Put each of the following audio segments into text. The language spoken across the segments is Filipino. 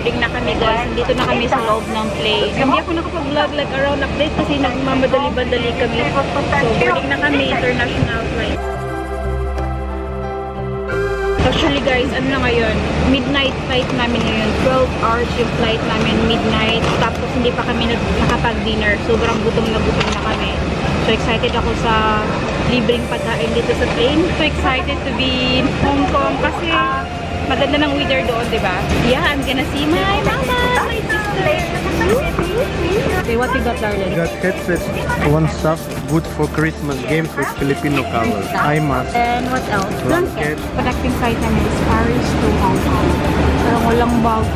boarding na kami guys. Dito na kami sa loob ng plane. Hindi ako nakapag-vlog like around update kasi nagmamadali-bandali kami. So, boarding na kami, international flight. Actually guys, ano na ngayon? Midnight flight namin ngayon. 12 hours yung flight namin, midnight. Tapos hindi pa kami nakapag-dinner. Sobrang gutom na kami. So excited ako sa libreng pagkain dito sa plane. So excited to be in Hong Kong kasi maganda ng weather doon, diba? Yeah, I'm gonna see my mama, my sister. Okay, what you got, darling? Got headsets, one stuff, good for Christmas games with Filipino colors. Eye mask. And what else? Blanket. Connecting flight namin is Paris to Hong Kong. Pero walang bago.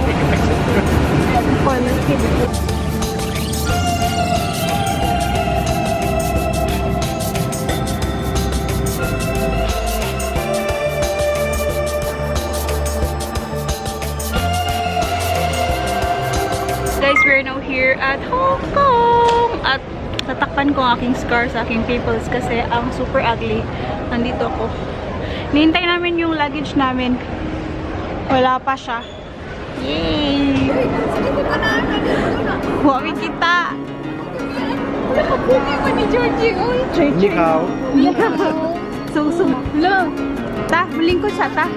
Guys, we're now here at Hong Kong! At tatakpan ko ang aking scar sa aking pimples kasi ang super ugly. Nandito ako. Nihintay namin yung luggage namin. Wala pa siya. Yay! Huwag kita! Nakabuki pa ni Georgie. Ni hao. Sumo. Lo! Ta, malingkod siya, ta.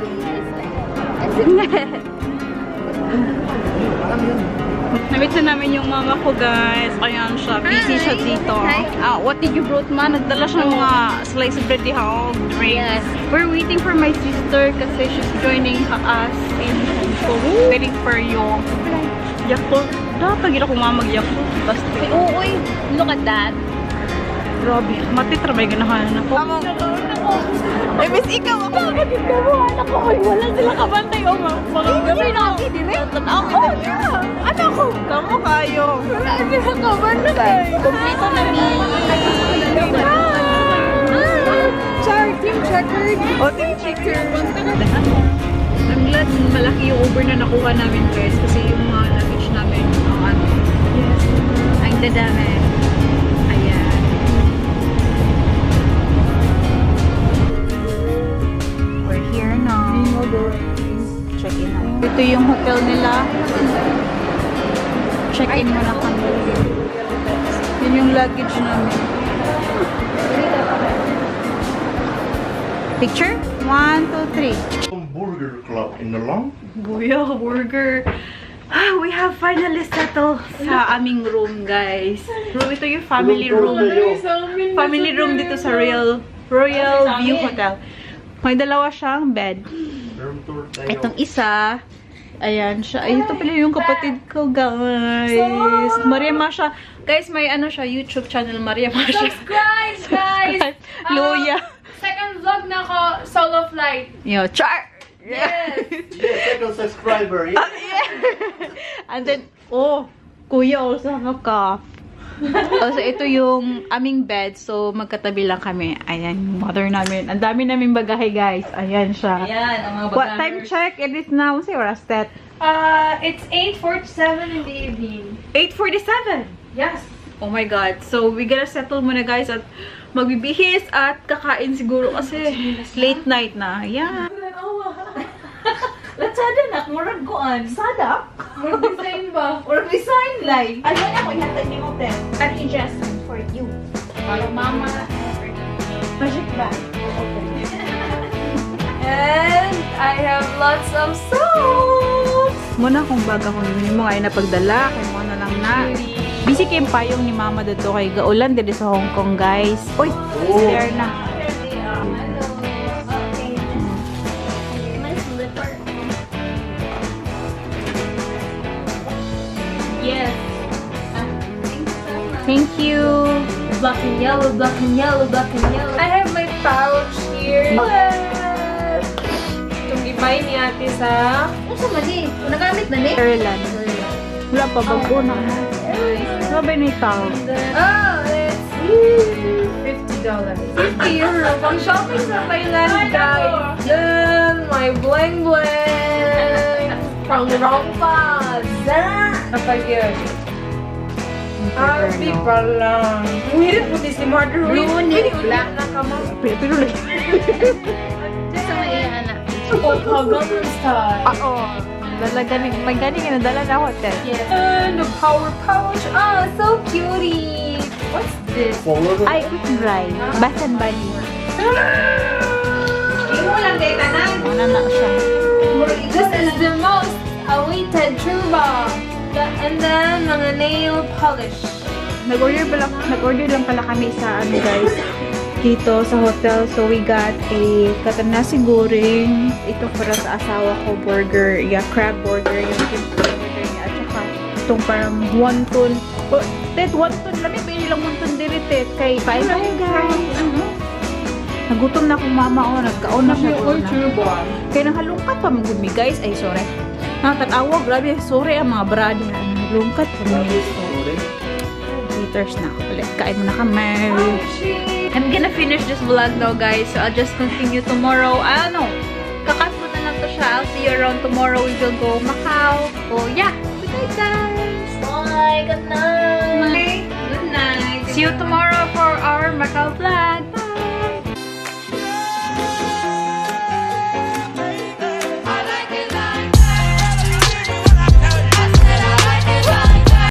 Namit na namin yung mama ko, guys. Ayan siya. Busy siya dito. What did you brought, ma? Nagdala siya ng mga slice of bread hog, drinks. Yes. We're waiting for my sister kasi she's joining us in Hong Kong. Waiting for yung Yakult. Datagin ako mag-Yakult. Basta. Uy, look at that. Grabe. Matitrabay ganahan ako. Ay, miss ikaw ako. Bakit ikaw? Anak ko. Ay, wala sila kabantay. O, mga gabi na ako. Ako, yeah. Ano ko? Kamu kayo. Wala sila kabantay. Kompleto na ni. Team checkered. O, team checkered. I'm glad malaki yung Uber na nakuha namin, guys. Kasi yung mga luggage namin, yes. Ang dadami. Ayan. We're here now. Check-in na. Ito yung hotel nila. Check-in mo na kami. Yun yung luggage namin. Picture? 1, 2, 3. Burger Club in the long. Buya, burger. We have finally settled sa aming room, guys. Ito yung family room. Family room dito sa Royal View Hotel. May dalawa siyang bed. Itong isa, ayan siya. Ay, ito pala yung kapatid ko, guys. Maria Masha. Guys, may ano siya, YouTube channel, Maria Masha. Subscribe, guys! Luya. Second vlog na ako, solo flight. Yo, char! Yes! Second subscriber. Yeah. And then, kuya also have a cough. Also, ito yung aming bed. So, magkatabi lang kami. Ayan, yung mother namin. Ang dami namin bagahe, guys. Ayan siya. Ayan, ang mga What time check? It is now. Say, oras that? It's 8:47 in the evening. 8:47! Yes. Oh my God. So, we gotta settle muna, guys. At magbibihis at kakain siguro kasi late night na. Ayan. Latsada na, murag kuan. Sada? Murag design ba? Or design like. Ano na ako ihatag ni hotel? An just for you. Para mama. Magic bag. And I have lots of soaps. Muna kung baga ko naman mo ay napagdala. Kaya mo na lang na. Busy kayong payong ni mama dito kay Gaulan dito sa Hong Kong, guys. Uy! There na. Yes. Thank you. Black and yellow, black and yellow, black and yellow. I have my pouch here. Yes. Itong gibay ni ate sa... Ano sa mali? Nagamit na ni? Ireland. Wala pa bago na. Sabi ni tao. Oh, it's $50. 50 euro. Pang shopping sa Thailand, guys. Then, my bling bling. From Rompa. Kapag yun. Happy pa lang. Muhirit mo di si Mother Blue. Black na ka mo. Pero like. Sa may anak. Oh, Gangnam Style. Oo. May galing na dala na hotel. Yes. And the power pouch. Oh, so cutie. What's this? Ay, quick dry. Bath and body. Ano na siya. This is the most awaited turbo. And then, mga nail polish. Nag-order lang pala kami sa ano guys, dito sa hotel. So we got a nasi goreng. Ito para sa asawa ko, burger. Yeah, crab burger. Yung burger niya. At saka itong parang wonton. Oh, Ted, wonton. Lami pa ilang wonton diri, Ted. Kay bye guys. Nagutom na akong mama. Oh, nagkaon na siya. Kaya nanghalungkat pa magud mi guys. Ay, sorry. Nakatatawa. Grabe. Sorry ang mga brad. Nalungkat pa mi. Liters na ako ulit. Kain mo na kami. I'm gonna finish this vlog now, guys. So, I'll just continue tomorrow. Kakat mo na lang to siya. I'll see you around tomorrow. We will go Macau. So, yeah. Good night, guys. Bye. Good night. Good night. See you tomorrow for our Macau vlog.